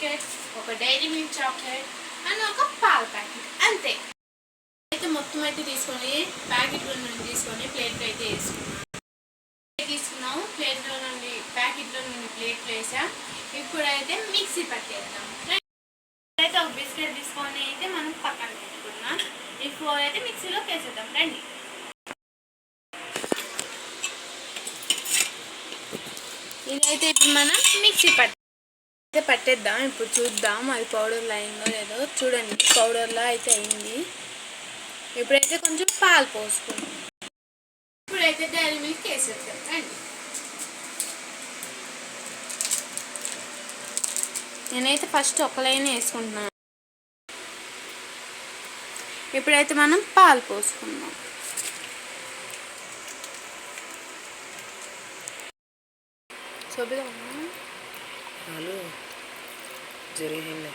Biscuit, ఒక dairy milk chocolate and ఒక పాల ప్యాకెట్ అంతే. అయితే మొత్తం అయితే తీసుకొని ప్యాకెట్లో నుండి తీసుకొని ప్లేట్లో అయితే తీసుకున్నాము. ప్లేట్లో నుండి ప్యాకెట్లో నుండి ప్లేట్లో వేసాం. ఇప్పుడైతే మిక్సీ పట్టేద్దాం. అయితే ఒక బిస్కెట్ తీసుకొని అయితే మనం పక్కన పెట్టుకున్నాం. ఈ 4 అయితే మిక్సీలోకి వేసేద్దాం. రండి. ఇదైతే ఇప్పుడు మనం మిక్సీ పట్టేద్దాం. ఇప్పుడు చూద్దాం అది పౌడర్లో అయిందో లేదో. చూడండి, పౌడర్లో అయితే అయింది. ఇప్పుడైతే కొంచెం పాలు పోసుకుందాం. ఇప్పుడైతే డైరీ మిల్క్ వేసేద్దాం. రండి. నేనైతే ఫస్ట్ ఒక లైన్ వేసుకుంటున్నాను. ఇప్పుడైతే మనం పాలు పోసుకుందాం. పాలు జరిగింది.